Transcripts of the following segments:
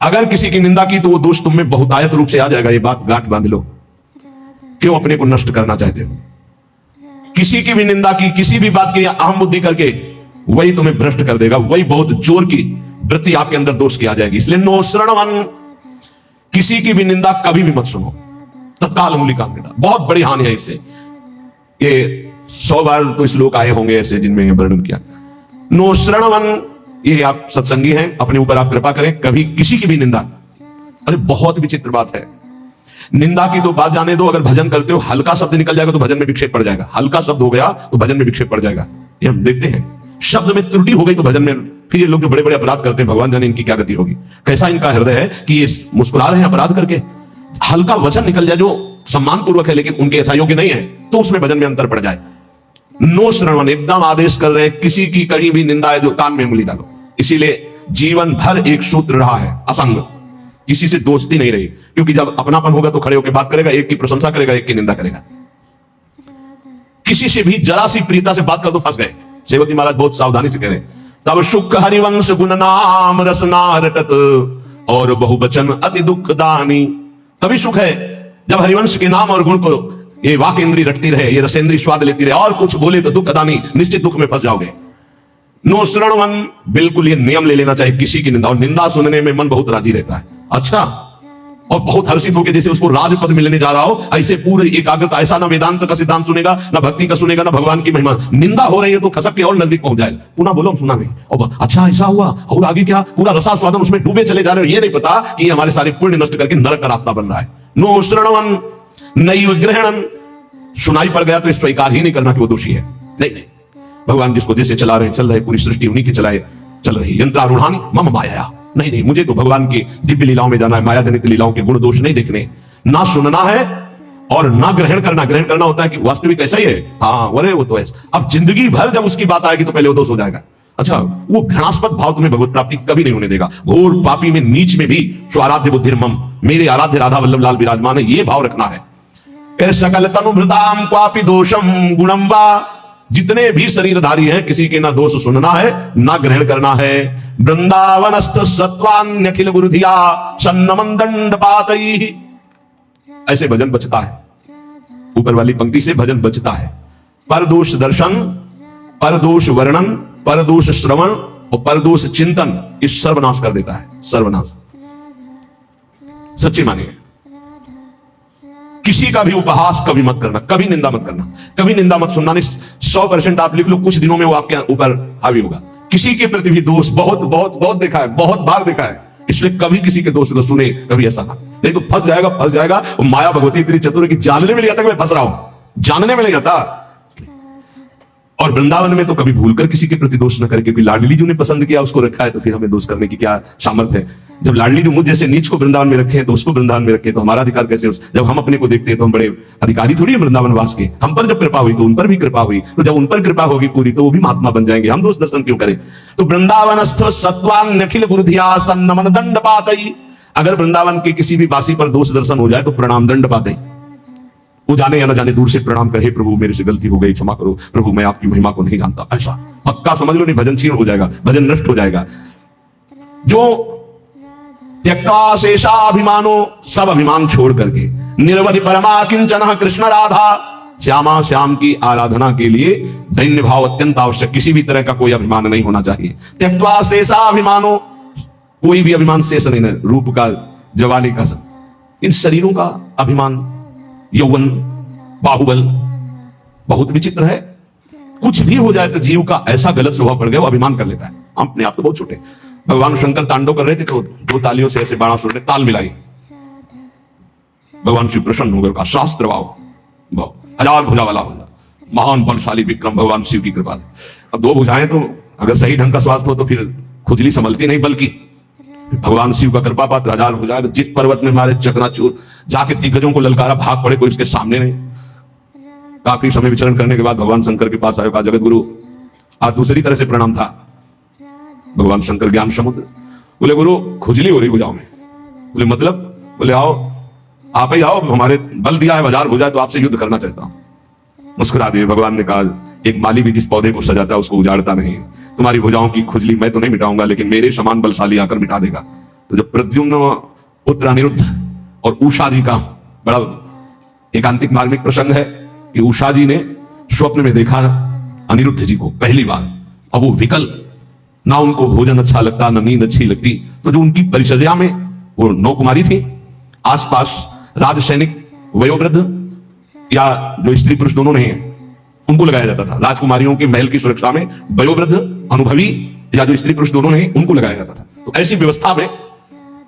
अगर किसी की निंदा की तो वो दोष तुम में बहुतायत रूप से आ जाएगा। ये बात गांठ बांध लो। क्यों अपने को नष्ट करना चाहते हो? किसी की भी निंदा की, किसी भी बात की अहम बुद्धि करके, वही तुम्हें भ्रष्ट कर देगा। वही बहुत जोर की वृत्ति आपके अंदर दोष की आ जाएगी। इसलिए नो श्रवण, किसी की भी निंदा कभी भी मत सुनो, तत्काल अंगुली काम बेटा। बहुत बड़ी हानि है इससे। ये 100 बार तो श्लोक आए होंगे ऐसे जिनमें वर्णन किया। नो श्रवण, ये आप सत्संगी हैं, अपने ऊपर आप कृपा करें, कभी किसी की भी निंदा। अरे बहुत विचित्र बात है। निंदा की तो बात जाने दो, अगर भजन करते हो हल्का शब्द निकल जाएगा तो भजन में विक्षेप पड़ जाएगा। हल्का शब्द हो गया तो भजन में विक्षेप पड़ जाएगा। ये हम देखते हैं। शब्द में त्रुटि हो गई तो भजन में, फिर ये लोग जो बड़े बड़े अपराध करते हैं, भगवान जाने इनकी क्या गति होगी। कैसा इनका हृदय है कि ये मुस्कुरा रहे हैं अपराध करके। हल्का वचन निकल जाए जो सम्मान पूर्वक है लेकिन उनके यथायोग्य नहीं है, तो उसमें भजन में अंतर पड़ जाए। नो श्रवण, एकदम आदेश कर रहे हैं, किसी की कहीं भी निंदा है जो कान में उंगली डालो। इसीलिए जीवन भर एक सूत्र रहा है, असंग। किसी से दोस्ती नहीं रही, क्योंकि जब अपनापन होगा तो खड़े होकर बात करेगा, एक की प्रशंसा करेगा, एक की निंदा करेगा। किसी से भी जरा सी प्रीता से बात कर दो फंस गए। सेवती महाराज बहुत सावधानी से कह रहे, तब सुख हरिवंश गुण नाम रसना रटत और बहुवचन अति दुखदानी। तभी सुख है जब हरिवंश के नाम और गुण को ये वाक इंद्री रटती रहे, ये रसेंद्री स्वाद लेती रहे, और कुछ बोले तो दुखदानी, निश्चित दुख में फंस जाओगे। नो श्रवण, बिल्कुल ये नियम ले लेना चाहिए किसी की निंदा। और निंदा सुनने में मन बहुत राजी रहता है, अच्छा, और बहुत हर्षित होकर जैसे उसको राजपद मिलने जा रहा हो, ऐसे पूरे एकाग्रता। ऐसा ना वेदांत का सिद्धांत सुनेगा, ना भक्ति का सुनेगा, ना भगवान की महिमा। निंदा हो रही है तो खसक के और नजदीक पहुंच जाए, पुनः बोलो सुना नहीं, और अच्छा ऐसा हुआ और आगे क्या, पूरा रसास्वादन उसमें डूबे चले जा रहे हो। ये नहीं पता कि हमारे सारे पुण्य नष्ट करके नरक का रास्ता बन रहा है। नो श्रवण नैव ग्रहणन, सुनाई पड़ गया तो स्वीकार ही नहीं करना कि वो दोषी है। नहीं, भगवान जिसको जैसे चला रहे चल रहे, पूरी सृष्टि उन्हीं की चलाए चल रही। यंत्रारूढ़ानी मम माया, नहीं, मुझे तो भगवान की दिव्य लीलाओं में जाना है, माया जनित लीलाओं के गुण दोष नहीं देखने। ना सुनना है और ना ग्रहण करना। ग्रहण करना होता है कि वास्तविक ऐसा ही है, हाँ अरे वो तो ऐसा। अब जिंदगी भर जब उसकी बात आएगी तो पहले वो दोष हो जाएगा। अच्छा, वो घृणास्पद भाव तुम्हें भगवत प्राप्ति कभी नहीं होने देगा। घोर पापी में नीच में भी स्वाराध्य बुद्धिर्मम, मेरे आराध्य राधा वल्लभ लाल विराजमान है, ये भाव रखना है। सकल तनुभृताम क्वापि दोषम गुणम वा, जितने भी शरीरधारी हैं किसी के ना दोष सुनना है ना ग्रहण करना है। वृंदावनस्थ सत्वान्य अखिल गुरुधिया सन्नमन दंड पातई, ऐसे भजन बचता है। ऊपर वाली पंक्ति से भजन बचता है। परदोष दर्शन, परदोष वर्णन, परदोष श्रवण और परदोष चिंतन इस सर्वनाश कर देता है। सर्वनाश सच्ची मानिए। किसी का भी उपहास कभी मत करना, कभी निंदा मत करना, कभी निंदा मत सुनना। 100% आप लिख लो, कुछ दिनों में वो आपके ऊपर हावी होगा। किसी के प्रति भी दोष बहुत बहुत बहुत देखा है, बहुत बार देखा है। इसलिए कभी किसी के दोष न सुने, कभी ऐसा ना, नहीं तो फंस जाएगा। माया भगवती इतनी चतुर है कि जानने में नहीं आता कि मैं फंस रहा हूं, जानने में नहीं आता। और वृंदावन में तो कभी भूलकर किसी के प्रति दोष न करे, क्योंकि लाडली जी ने पसंद किया, उसको रखा है, तो फिर हमें दोष करने की क्या सामर्थ्य है। जब लाडली जी मुझ जैसे नीच को वृंदावन में रखे हैं तो उसको वृंदावन में रखे, तो हमारा अधिकार कैसे? जब हम अपने को देखते हैं तो हम बड़े अधिकारी थोड़ी है वृंदावन वास के। हम पर जब कृपा हुई तो उन पर भी कृपा हुई, तो जब उन पर कृपा होगी पूरी तो वो भी महात्मा बन जाएंगे। हम दोष दर्शन क्यों करें? तो वृंदावनस्थ सत्वान अखिल गुरुधिया सन्नमन दंड पातई, अगर वृंदावन के किसी भी वासी पर दोष दर्शन हो जाए तो प्रणाम दंड पातई। वो जाने या न जाने दूर से प्रणाम करे, प्रभु मेरे से गलती हो गई, क्षमा करो प्रभु, मैं आपकी महिमा को नहीं जानता। ऐसा पक्का समझ लो, नहीं भजन क्षीण हो जाएगा, भजन नष्ट हो जाएगा। जो त्यक्ता शेषाभिमानो, सब अभिमान छोड़ करके निरवधि परमा किंचन कृष्ण राधा श्यामा श्याम की आराधना के लिए दैन्य भाव अत्यंत आवश्यक। किसी भी तरह का कोई अभिमान नहीं होना चाहिए। त्यक्ता शेषाभिमानो, कोई भी अभिमान शेष नहीं, रूप का, जवानी का, इन शरीरों का अभिमान, यौवन, बाहुबल, बहुत विचित्र है। कुछ भी हो जाए तो जीव का ऐसा गलत स्वभाव पड़ गया, वो अभिमान कर लेता है। हम अपने आप तो बहुत छोटे। भगवान शंकर तांडव कर रहे थे तो 2 तालियों से ऐसे बाणा सुर ने ताल मिलाई, भगवान शिव प्रसन्न हो गए। शास्त्र भाव, हजार भुजा वाला हो जा, महान बलशाली विक्रम भगवान शिव की कृपा से। अब 2 भुजाएं तो अगर सही ढंग का स्वास्थ्य हो तो फिर खुजली संभलती नहीं, बल्कि भगवान शिव का कृपा पात्र हजार भुजाएं। तो जिस पर्वत में मारे चकनाचूर, जाके दिग्गजों को ललकारा, भाग पड़े, कोई उसके सामने नहीं। काफी समय विचरण करने के बाद भगवान शंकर के पास आयो, कहा जगत गुरु, आज दूसरी तरह से प्रणाम था। भगवान शंकर ज्ञान समुद्र, बोले गुरु खुजली हो रही भुजाओं में। बोले मतलब? बोले आओ, आप ही आओ, हमारे बल दिया है, हजार भुजा, तो आपसे युद्ध करना चाहता हूं। मुस्कुरा दिए। भगवान ने कहा, एक माली भी जिस पौधे को सजाता है उसको उजाड़ता नहीं। तुम्हारी भुजाओं की खुजली मैं तो नहीं मिटाऊंगा, लेकिन मेरे समान बलशाली आकर मिटा देगा। तो जब प्रद्युम्न पुत्र अनिरुद्ध और उषा जी का बड़ा एकांतिक मार्मिक प्रसंग है कि उषा जी ने स्वप्न में देखा अनिरुद्ध जी को पहली बार। अब वो विकल, ना उनको भोजन अच्छा लगता ना नींद अच्छी लगती, तो जो उनकी परिचर्या में वो 9 कुमारी थी, आसपास राजसैनिक वयोवृद्ध या जो स्त्री पुरुष दोनों नहीं है उनको लगाया जाता था। राजकुमारियों के महल की सुरक्षा में वयोवृद्ध, अनुभवी या जो स्त्री पुरुष दोनों नहीं उनको लगाया जाता था। तो ऐसी व्यवस्था में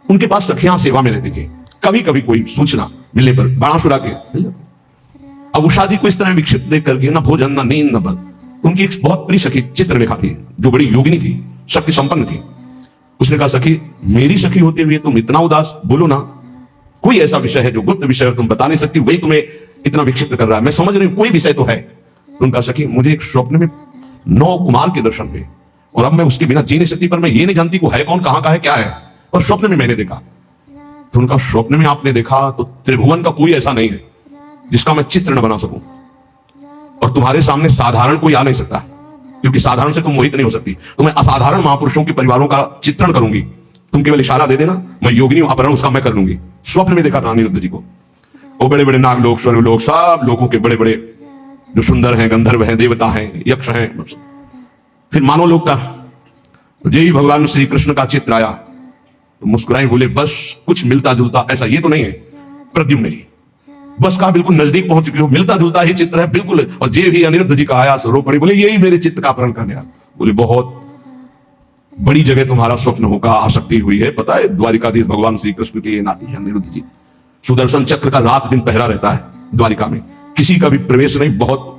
उनके पास सखियां सेवा में रहती थी। कभी कभी कोई सूचना मिलने पर बाणासुर के मिल जाता। अब उषा जी को इस तरह विक्षिप्त देख करके ना भोजन ना नींद न बल, उनकी एक बहुत प्रिय सखी चित्रलेखा थी जो बड़ी योगिनी थी, शक्ति संपन्न थी। उसने कहा, सखी मेरी सखी होते हुए तुम इतना उदास, बोलो ना, कोई ऐसा विषय है जो गुप्त विषय तुम बता नहीं सकती, वही तुम्हें इतना विक्षिप्त कर रहा है। मैं समझ रही हूं कोई विषय तो है। उनका सखी, मुझे एक स्वप्न में 9 कुमार के दर्शन हुए और अब मैं उसके बिना जी नहीं सकती, पर मैं ये नहीं जानती वो है कौन, कहां का है, क्या है, और स्वप्न में मैंने देखा। तो उनका, स्वप्न में आपने देखा तो त्रिभुवन का कोई ऐसा नहीं है जिसका मैं चित्र न बना सकूं, और तुम्हारे सामने साधारण कोई आ नहीं सकता, क्योंकि साधारण से तुम मोहित नहीं हो सकती। तो मैं असाधारण महापुरुषों के परिवारों का चित्रण करूंगी, तुम केवल इशारा दे देना, मैं योगिनी अपहरण उसका मैं कर लूंगी। स्वप्न में देखा था अनिरुद्ध जी को। वो बड़े बड़े नागलोक, स्वर्गलोक, सब लोगों के बड़े बड़े जो सुंदर हैं, गंधर्व हैं, देवता हैं, यक्ष हैं, फिर मानव लोक का। जय ही भगवान श्री कृष्ण का चित्र आया तो मुस्कुराए, बोले बस कुछ मिलता जुलता ऐसा ये तो नहीं है प्रद्युम्न जी, बस कहा बिल्कुल नजदीक पहुंच चुकी हो, मिलता जुलता ही चित्र है बिल्कुल। और जे भी अनिरुद्ध जी का आया रो पड़ी, बोले यही मेरे चित्त का अपहरण करने आया। बोले बहुत बड़ी जगह तुम्हारा स्वप्न होगा, आसक्ति हुई है, पता है द्वारिकाधीश भगवान श्री कृष्ण के ये नाती है अनिरुद्ध जी। सुदर्शन चक्र का रात दिन पहरा रहता है द्वारिका में, किसी का भी प्रवेश नहीं, बहुत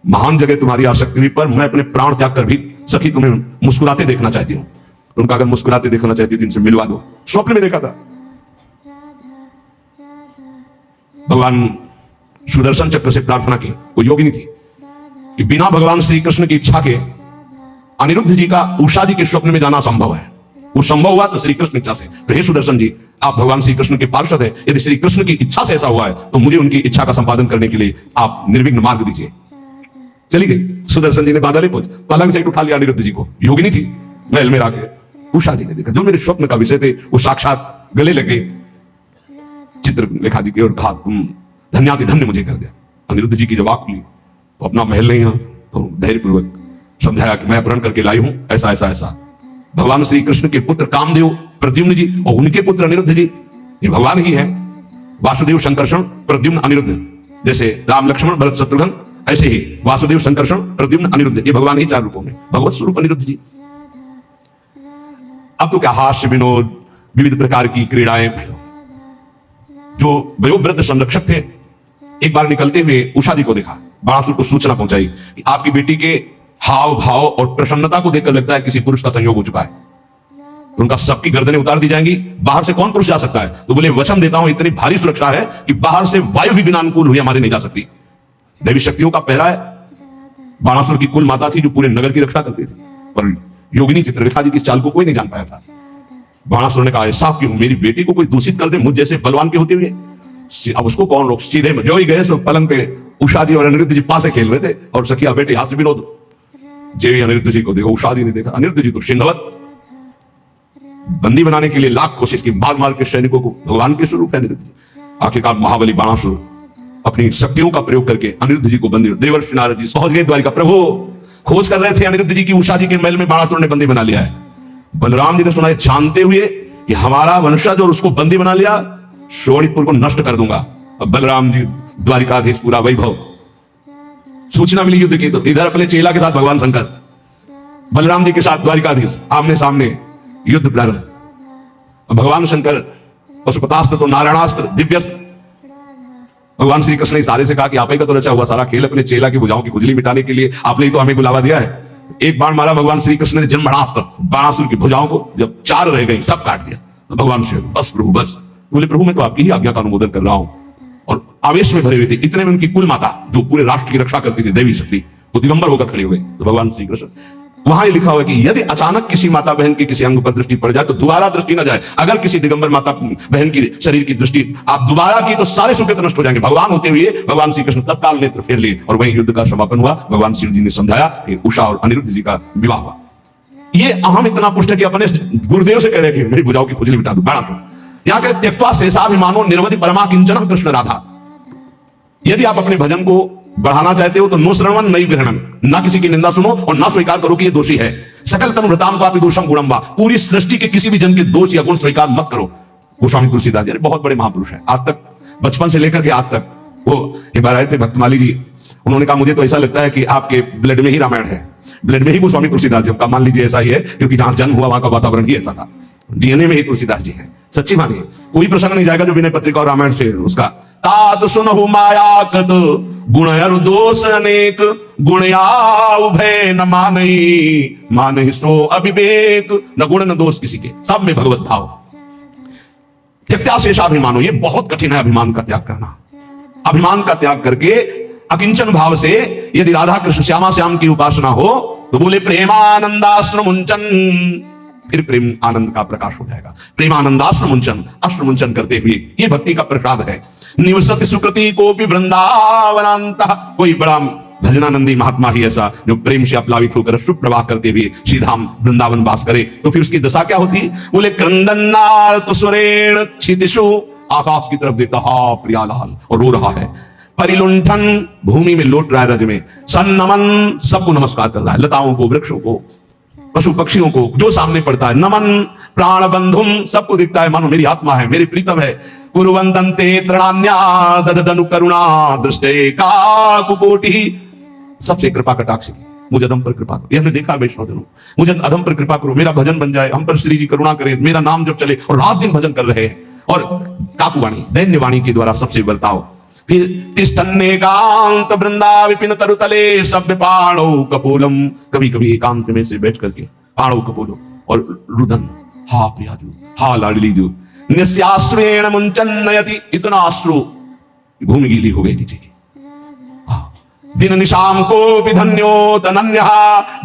महान जगह तुम्हारी आसक्ति हुई, पर मैं अपने प्राण त्याग कर भी सखी तुम्हें मुस्कुराते देखना चाहती हूं। तो उनका, अगर मुस्कुराते देखना चाहती तो इनसे मिलवा दो। स्वप्न में देखा था। भगवान सुदर्शन चक्र से प्रार्थना की, वो योगिनी थी, कि बिना भगवान श्री कृष्ण की इच्छा के अनिरुद्ध जी का उषा जी के स्वप्न में जाना संभव है। वो संभव हुआ तो श्री कृष्ण इच्छा से। तो हे सुदर्शन जी, आप भगवान श्री कृष्ण के पार्षद हैं, यदि श्री कृष्ण की इच्छा से ऐसा हुआ है तो मुझे उनकी इच्छा का संपादन करने के लिए आप निर्विघ्न मार्ग दीजिए। चली गई। सुदर्शन जी ने बादल पहुंच पलंग से उठा लिया अनिरुद्ध जी को। योगिनी थी, महल में आके उषा जी ने देखा, जो मेरे स्वप्न का विषय थे वो साक्षात गले लगे चित्रलेखा जी की और कहा, तुम धन्याति धन्य मुझे कर दिया। अनिरुद्ध जी की जब आंख खुली तो अपना महल नहीं है, तो धैर्यपूर्वक समझाया कि मैं अपहरण करके लाई हूं, ऐसा ऐसा ऐसा। भगवान श्री कृष्ण के पुत्र कामदेव प्रद्युम्न जी और उनके पुत्र अनिरुद्ध जी, ये भगवान ही है। वासुदेव संकर्षण प्रद्युम्न अनिरुद्ध, जैसे राम लक्ष्मण भरत शत्रुघ्न, ऐसे ही वासुदेव संकर्षण प्रद्युम्न अनिरुद्ध, ये भगवान ही 4 रूपों में, भगवत स्वरूप अनिरुद्ध जी। अब तो क्या हास्य विनोद, विविध प्रकार की क्रीड़ाएं। जो वयोवृद्ध संरक्षक थे, एक बार निकलते हुए उषा जी को देखा, बाणासुर को सूचना पहुंचाई कि आपकी बेटी के हाव भाव और प्रसन्नता को देखकर लगता है किसी पुरुष का संयोग हो चुका है। तो उनका सबकी गर्दनें उतार दी जाएंगी, बाहर से कौन पुरुष जा सकता है? तो बोले वचन देता हूं, इतनी भारी सुरक्षा है कि बाहर से वायु भी बिना अनुकूल हुए हमारे नहीं जा सकती। दैवी शक्तियों का पहरा है। बाणासुर की कुल माता थी जो पूरे नगर की रक्षा करती थी, पर योगिनी चित्रलेखा जी की चाल को कोई नहीं जान पाया था। बाणासुर ने कहा, ऐसा क्यों? मेरी बेटी को कोई दूषित कर दे मुझ जैसे बलवान के होते हुए। अब उसको कौन रोक? सीधे जो ही गए सो पलंग पे उषा जी और अनिरुद्ध जी पास खेल रहे थे और सखिया बेटे हास्य विनोद। जे अनिरुद्ध जी को देखा, उषा जी ने देखा, अनिरुद्ध जी तो सिंहवत बंदी बनाने के लिए लाख कोशिश की, मार मार के सैनिकों को, भगवान के स्वरूप है अनिरुद्ध जी। आखिरकार महाबली बाणासुर अपनी शक्तियों का प्रयोग करके अनिरुद्ध जी को बंदी, देवर्षि नारद जी पहुंच गए द्वारिका। प्रभु खोज कर रहे थे अनिरुद्ध जी की, उषा जी के महल में बाणासुर ने बंदी बना लिया है। बलराम जी ने सुना, जानते हुए कि हमारा वंशज और उसको बंदी बना लिया, शोणितपुर को नष्ट कर दूंगा। अब बलराम जी द्वारिकाधीश, पूरा वैभव। सूचना मिली युद्ध की, तो इधर अपने चेला के साथ भगवान शंकर, बलराम जी के साथ द्वारिकाधीश, आमने सामने युद्ध प्रारंभ। भगवान शंकर पशुपतास्त्र तो नारायणास्त्र दिव्यस्त्र। भगवान श्री कृष्ण ने इशारे से कहा कि आप ही का तो रचा हुआ सारा खेल अपने चेला की भुजाओं की खुजली मिटाने के लिए आपने ही तो हमें बुलावा दिया है। एक बाण मारा भगवान श्री कृष्ण ने जन्मणास्त्र, बाणासुर की भुजाओं को जब 4 रह गई सब काट दिया। तो भगवान श्री, बस प्रभु बस। बोले प्रभु मैं तो आपकी ही आज्ञा का अनुमोदन कर रहा हूं। और आवेश में भरे हुए थे। इतने में उनकी कुल माता जो पूरे राष्ट्र की रक्षा करती थी, देवी शक्ति, वो दिगंबर होकर खड़े हुए। तो भगवान श्री कृष्ण, वहां ये लिखा हुआ है कि यदि अचानक किसी माता बहन के किसी अंग पर दृष्टि पड़ जाए तो दोबारा दृष्टि न जाए। अगर किसी दिगंबर माता बहन की शरीर की दृष्टि आप दोबारा की तो सारे सुख नष्ट हो जाएंगे। भगवान होते हुए भगवान श्री कृष्ण तत्काल नेत्र फेर लिए और वहीं युद्ध का समापन हुआ। भगवान शिव जी ने समझाया, फिर उषा और अनिरुद्ध जी का विवाह हुआ। ये अहम इतना पुष्ट है कि अपने गुरुदेव से कह रहे हैं कि मेरी भुजाओं की खुजली मिटा दो, बाड़ा दो। यहां कह त्यक्त्वा शेषाभिमानो निर्वधि परमा किंचन कृष्ण राधा। यदि आप अपने भजन को बढ़ाना चाहते हो तो नो श्रवण नई ग्रहणन, ना किसी की निंदा सुनो और ना स्वीकार करो कि ये दोषी है। सकल तनुभृताम का दोषम गुणम वा, पूरी सृष्टि के किसी भी जन के दोष या गुण स्वीकार मत करो। गोस्वामी तुलसीदास जी बहुत बड़े महापुरुष है, आज तक बचपन से लेकर के आज तक। वो एक बार आए थे भक्तमाली जी, उन्होंने कहा मुझे तो ऐसा लगता है कि आपके ब्लड में ही रामायण है, ब्लड में ही गोस्वामी तुलसीदास जी। मान लीजिए ऐसा ही है, क्योंकि जहां जन्म हुआ वहां का वातावरण ही ऐसा था, डीएनए में ही तुलसीदास जी है। सच्ची मानिए, कोई प्रसंग नहीं जाएगा जो विनय पत्रिका और रामायण से उसका। तात सुनहु माया कृत गुण अरु दोष अनेक, गुणया उभय न मानहि मानहि सो अविवेक। न गुण न दोष किसी के, सब में भगवत भाव। त्यक्त्या शेषाभिमानो, ये बहुत कठिन है अभिमान का त्याग करना। अभिमान का त्याग करके अकिंचन भाव से यदि राधा कृष्ण श्यामा श्याम की उपासना हो तो बोले प्रेमानंदाश्र मुंचन, फिर प्रेम आनंद का प्रकाश हो जाएगा। प्रेमानंदाश्र मुंचन, अश्र मुंचन करते हुए, ये भक्ति का प्रसाद है। निवसति सुकृति को भी वृंदावनांत, कोई बड़ा भजनानंदी महात्मा ही ऐसा जो प्रेम से अप्लावित होकर शुभ प्रवाह करते हुए श्रीधाम वृंदावन वास करे, तो फिर उसकी दशा क्या होती? बोले क्रंदन्नार्त सुरेण क्षितिषु, आकाश की तरफ देखता हा प्रियालाल और रो रहा है। परिलुंठन, भूमि में लौट रहा है रज में। सन्नमन, सबको नमस्कार कर रहा है, लताओं को, वृक्षों को, पशु पक्षियों को, जो सामने पड़ता है। नमन प्राण बंधुम, सबको दिखता है मानो मेरी आत्मा है, मेरी प्रीतम है। कुरुवंदन्ते तृणान्या ददनु करुणा दृष्टे काकुकोटि, सबसे कृपा कटाक्ष की, मुझे अधम पर कृपा करो। ये हमने देखा वैष्णवजनों, मुझे अधम पर कृपा करो, मेरा भजन बन जाए, हम पर श्री जी करुणा करे, मेरा नाम जब चले, और रात दिन भजन कर रहे हैं। और काकुवाणी, दैन्यवाणी के द्वारा सबसे बर्ताव। फिर तिष्ठन्नेकांत वृंदा विपिन तरुतले सभ्य पाणो कपोलम, कभी कभी एकांत में से बैठ करके पाणो कपोलो और रुदन, हा प्रियाजू, हा लाडलीजू, निस्याश्रेण मुंचन नयति, इतना अश्रु, भूमि गीली हो गई नीचे की। दिन निशाम को भी धन्यो धन्य,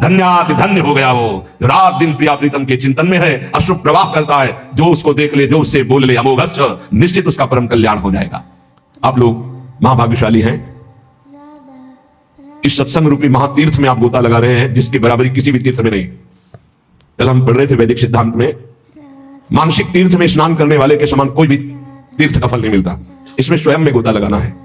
धन्याति धन्य हो गया वो, रात दिन प्रिया प्रीतम के चिंतन में है, अश्रु प्रवाह करता है। जो उसको देख ले, जो उससे बोल ले, अमोघ, निश्चित उसका परम कल्याण हो जाएगा। आप लोग महाभाग्यशाली हैं, इस सत्संग रूपी महातीर्थ में आप गोता लगा रहे हैं, जिसकी बराबरी किसी भी तीर्थ में नहीं। कल हम पढ़ रहे थे वैदिक सिद्धांत में, मानसिक तीर्थ में स्नान करने वाले के समान कोई भी तीर्थ का फल नहीं मिलता। इसमें स्वयं में गोता लगाना है,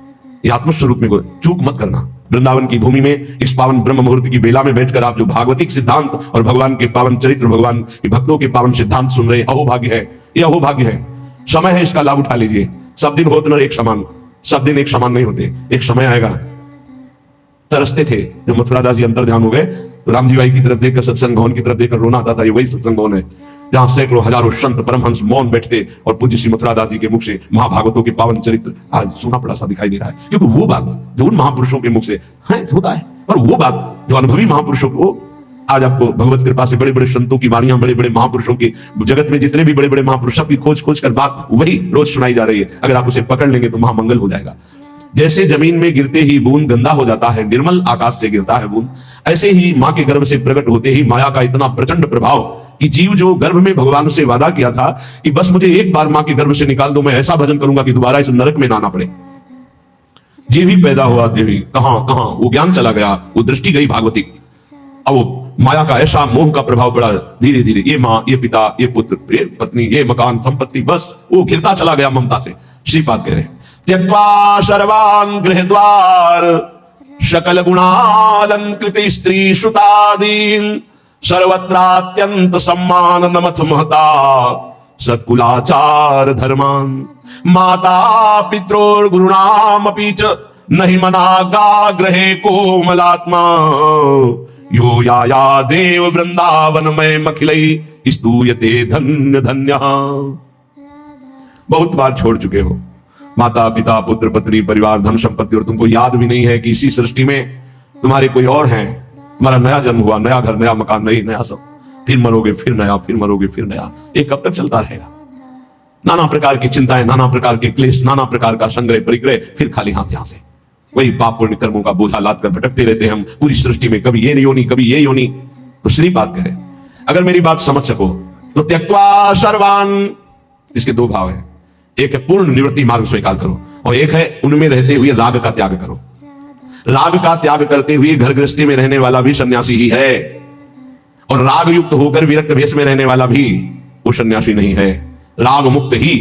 ये आत्मस्वरूप में चूक मत करना। वृंदावन की भूमि में इस पावन ब्रह्म मुहूर्त की बेला में बैठकर आप जो भागवतिक सिद्धांत और भगवान के पावन चरित्र, भगवान के भक्तों के पावन सिद्धांत सुन रहे, अहोभाग्य है, ये अहोभाग्य है। समय है, इसका लाभ उठा लीजिए। सब दिन होते न एक समान, सब दिन एक समान नहीं होते। एक समय आएगा, तरसते थे जब मथुरादास जी अंतर ध्यान हो गए तो राम जी भाई की तरफ देखकर, सत्संग भवन की तरफ देखकर रोना आता था। ये वही सत्संग भवन है जहां सैकड़ों हजारों संत परमहंस मौन बैठते और पूज्य श्री मथुरादास जी के मुख से महाभागवतों के पावन चरित्र आज सुना पड़ा सा दिखाई दे रहा है। क्योंकि वो बात जो उन महापुरुषों के मुख से है होता है, और वो बात जो अनुभवी महापुरुषों को, आज आपको भगवत कृपा से बड़े बड़े संतों की वाणियां, बड़े बड़े महापुरुषों की, जगत में जितने भी बड़े बड़े महापुरुष, सबकी खोज खोज कर बात वही रोज सुनाई जा रही है। अगर आप उसे पकड़ लेंगे तो महामंगल हो जाएगा। जैसे जमीन में गिरते ही बूंद गंदा हो जाता है, निर्मल आकाश से गिरता है बूंद, ऐसे ही मां के गर्भ से प्रकट होते ही माया का इतना प्रचंड प्रभाव कि जीव जो गर्भ में भगवान से वादा किया था कि बस मुझे एक बार मां के गर्भ से निकाल दो, मैं ऐसा भजन करूंगा कि दोबारा इस नरक में ना आना पड़े। जीव ही पैदा हुआ, देवी कहां कहां वो ज्ञान चला गया, वो दृष्टि गई भागवतिक। अब वो माया का ऐसा मोह का प्रभाव पड़ा, धीरे धीरे ये माँ, ये पिता, ये पुत्र, ये पत्नी, ये मकान, संपत्ति, बस वो गिरता चला गया ममता से। श्रीपाद कह रहे त्यक्त्वा सर्वान् गृह द्वार सकल गुणालंकृत स्त्री श्रुतादीन, सर्वत्रात्यंत सम्मान नमथ महता सत्कुलाचार धर्मान, माता पित्रोर गुरुणामपि च नहि मनागा ग्रहे कोमलात्मा, यो या देव वृंदावनमय मखिलै स्तूयते धन्य धन्य। बहुत बार छोड़ चुके हो माता पिता पुत्र पत्नी परिवार धन संपत्ति, और तुमको याद भी नहीं है कि इसी सृष्टि में तुम्हारे कोई और हैं। तुम्हारा नया जन्म हुआ, नया घर, नया मकान, नया सब, फिर मरोगे, फिर नया, फिर मरोगे, फिर नया। ये कब तक चलता रहेगा? नाना प्रकार की चिंताएं, नाना प्रकार के क्लेश, नाना प्रकार का संग्रह परिग्रह, फिर खाली हाथ यहां से वही पाप पुण्य कर्मों का बोझा लाद कर भटकते रहते हैं हम पूरी सृष्टि में, कभी ये योनि, कभी ये योनि। तो श्रीपाद कहे, अगर मेरी बात समझ सको तो त्यक्त्वा सर्वान्, इसके दो भाव है। एक है पूर्ण निवृत्ति मार्ग स्वीकार करो, और एक है उनमें रहते हुए राग का त्याग करो। राग का त्याग करते हुए घर गृहस्थी में रहने वाला भी सन्यासी ही है, और राग युक्त होकर विरक्त भेष में रहने वाला भी वो सन्यासी नहीं है। राग मुक्त ही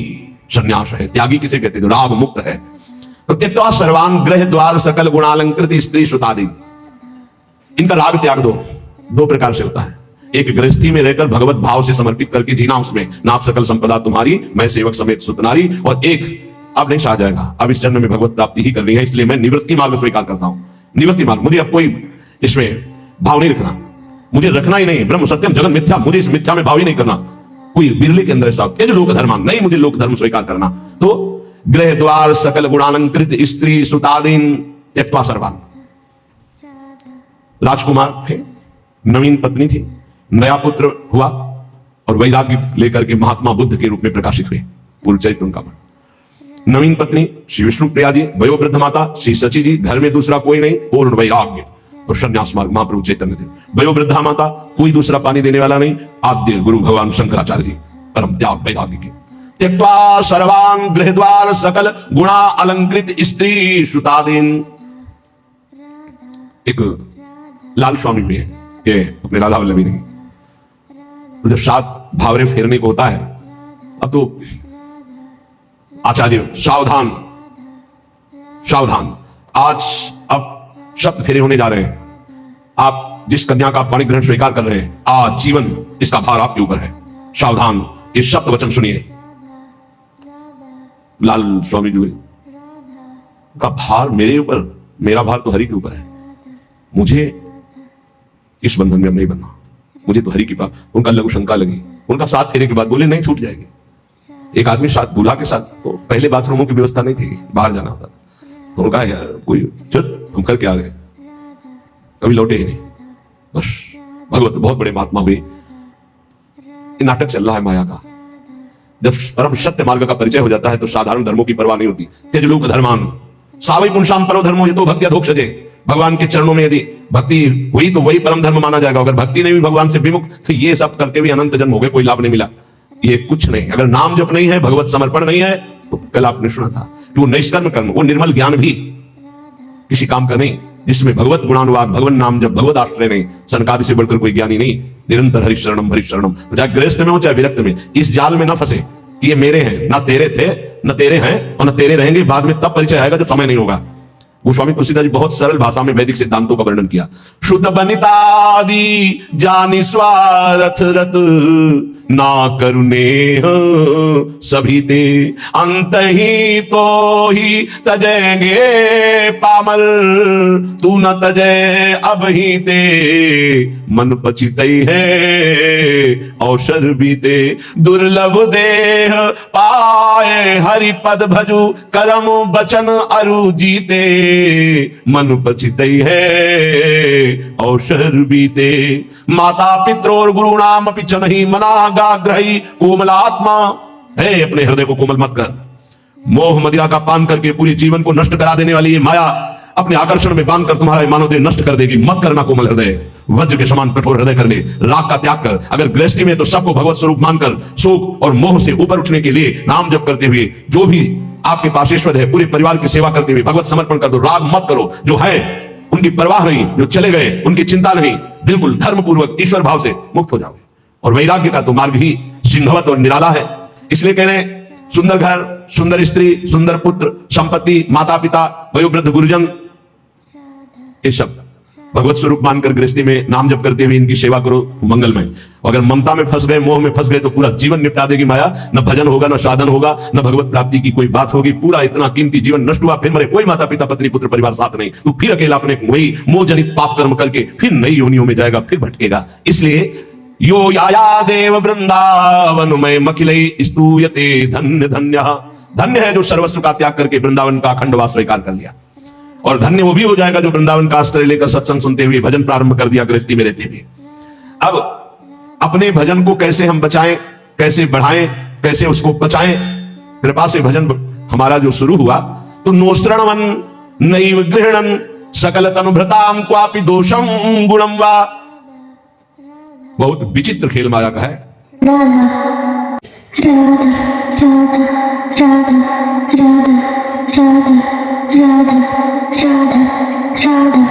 सन्यास है। त्यागी किसे कहते हैं? जो राग मुक्त है। तो त्यक्त्वा सर्वान गृह द्वार सकल गुणालंकृत स्त्री सुतादि, इनका राग त्याग दो प्रकार से होता है। एक गृहस्थी में रहकर भगवत भाव से समर्पित करके जीना, उसमें नाथ सकल संपदा तुम्हारी, मैं सेवक समेत सुतनारी। और एक अब नहीं सहा जाएगा, अब इस जन्म में भगवत प्राप्ति ही करनी है, इसलिए मैं निवृत्ति मार्ग स्वीकार करता हूं। निवृत्ति मार्ग, मुझे अब कोई इसमें भाव नहीं रखना, मुझे रखना ही नहीं। ब्रह्म सत्यम जगन मिथ्या, मुझे इस मिथ्या में भाव ही नहीं करना। कोई बिरले के अंदर ऐसा तेज लोक धर्म नहीं, मुझे लोक धर्म स्वीकार करना। तो गृह द्वार सकल गुणालंकृत स्त्री सुतादीन त्यक्त्वा सर्वान। राजकुमार थे, नवीन पत्नी थी, नया पुत्र हुआ और वैराग्य लेकर के महात्मा बुद्ध के रूप में प्रकाशित हुए। पूर्ण चरित्र उनका। नवीन पत्नी श्री विष्णु प्रिया जी, वयोवृद्ध माता श्री सची जी, घर में दूसरा कोई नहीं, पूर्ण वैराग्य और संन्यास मार्ग महाप्रभु चैतन्य देव। वयोवृद्धा माता, कोई दूसरा पानी देने वाला नहीं, आद्य गुरु भगवान शंकराचार्य जी, परम त्याग वैराग्य के। त्यक्त्वा सर्वान गृह द्वार सकल गुणा अलंकृत स्त्री सुतादीन। एक लाल स्वामी भी है, ये अपने राधा वल्लभी नहीं। तो जब 7 भावरे फेरने को होता है, अब तो आचार्य सावधान सावधान, आज अब शब्द फेरे होने जा रहे हैं। आप जिस कन्या का पाणी ग्रहण स्वीकार कर रहे हैं, आज जीवन इसका भार आपके ऊपर है, सावधान। ये शब्द वचन सुनिए। लाल स्वामी जी का भार मेरे ऊपर, मेरा भार तो हरि के ऊपर है, मुझे इस बंधन में अब नहीं बनना, मुझे तो हरि की बात। उनका लघु शंका लगी, उनका 7 फेरे के बाद बोले नहीं, छूट जाएगी। एक आदमी साथ दूल्हा के साथ, तो पहले बाथरूमों की व्यवस्था नहीं थी, बाहर जाना होता था। तो उनका यार कोई चुप, हम करके आ गए, कभी लौटे ही नहीं। बस भगवत बहुत बड़े महात्मा हुए। नाटक चल रहा है माया का। जब परम सत्य मार्ग का परिचय हो जाता है तो साधारण धर्मों की परवाह नहीं होती। त्यजलोक धर्मान सावई पुंसाम परो धर्मो, ये तो भक्ति अधोक्षजे। भगवान के चरणों में यदि भक्ति हुई तो वही परम धर्म माना जाएगा। अगर भक्ति नहीं हुई, भगवान से विमुख, तो ये सब करते हुए अनंत जन्म हो गए, कोई लाभ नहीं मिला। ये कुछ नहीं। अगर नाम जप नहीं है, भगवत समर्पण नहीं है, तो कल आपने सुना था कि वो निष्कर्म कर्म, वो निर्मल ज्ञान भी किसी काम का नहीं, जिसमें भगवत गुणानुवाद, भगवान नाम जब, भगवत आश्रय नहीं। सनकादि से बढ़कर कोई ज्ञानी नहीं। निरंतर हरिशरणम हरिशरणम, चाहे गृहस्थ में हो चाहे विरक्त में, इस जाल में ना फंसे कि ये मेरे हैं, ना तेरे थे, न तेरे हैं और न तेरे रहेंगे। बाद में तब परिचय आएगा जब समय नहीं होगा। गोस्वामी तुलसीदास जी बहुत सरल भाषा में वैदिक सिद्धांतों का वर्णन किया। शुद्ध बनितादि जानि स्वारथ रत, ना करुणे सभी ते, अंत ही तो ही तजेंगे पामर, तू न तजे अब ही ते, मन पचित है अवसर बीते, दुर्लभ देह पाए हरि पद भजु, करम बचन अरु जीते, मन पचित है अवसर बीते। माता पित्रोर गुरु नाम पिछ नहीं मना ग्रही कोमलात्मा है, अपने हृदय को कोमल मत कर। मोह मदिरा का पान करके पूरे जीवन को नष्ट करा देने वाली ये माया अपने आकर्षण में बांधकर तुम्हारा मानव देह नष्ट कर देगी। मत करना कोमल हृदय, वज्र के समान कठोर हृदय कर ले। राग का त्याग कर। अगर गृहस्थी में तो सबको भगवत स्वरूप मानकर शोक और मोह से ऊपर उठने के लिए नाम जप करते हुए, जो भी आपके पास ईश्वर है, पूरे परिवार की सेवा करते हुए भगवत समर्पण कर दो। राग मत करो। जो है उनकी परवाह नहीं, जो चले गए उनकी चिंता नहीं, बिल्कुल धर्म पूर्वक ईश्वर भाव से मुक्त हो जाओगे। और वैराग्य का तो मार्ग ही सिंहवत और निराला है। इसलिए कह रहे हैं, सुंदर घर, सुंदर स्त्री, सुंदर पुत्र, संपत्ति, माता पिता, वयोवृद्ध गुरुजन, ये सब भगवत स्वरूप मानकर गृहस्थी में नाम जप करते हुए इनकी सेवा करो, मंगलमय। अगर ममता में फंस गए, मोह में फंस गए, तो पूरा जीवन निपटा देगी माया। न भजन होगा, न साधन होगा, न भगवत प्राप्ति की कोई बात होगी। पूरा इतना कीमती जीवन नष्ट हुआ, फिर मरे। कोई माता पिता पत्नी पुत्र परिवार साथ नहीं, तो फिर अकेला अपने वही मोह जनित पाप कर्म करके फिर नई योनियों में जाएगा, फिर भटकेगा। इसलिए यो याया देव वृंदावन में मखिलई स्तूयते धन्य धन्य। धन्य है जो सर्वस्व का त्याग करके वृंदावन का अखंडवास स्वीकार कर लिया। और धन्य वो भी हो जाएगा जो वृंदावन का आश्रय लेकर सत्संग सुनते हुए भजन प्रारंभ कर दिया गृहस्थी में रहते हुए। अब अपने भजन को कैसे हम बचाएं, कैसे बढ़ाएं, कैसे उसको बचाएं। कृपा से भजन हमारा जो शुरू हुआ, तो नोस्त्रणवन नैव गृहणन सकल तनुभृताम क्वापि दोषम गुणम वा। बहुत विचित्र खेल माया का है। राधा राधा राधा राधा राधा राधा राधा राधा राधा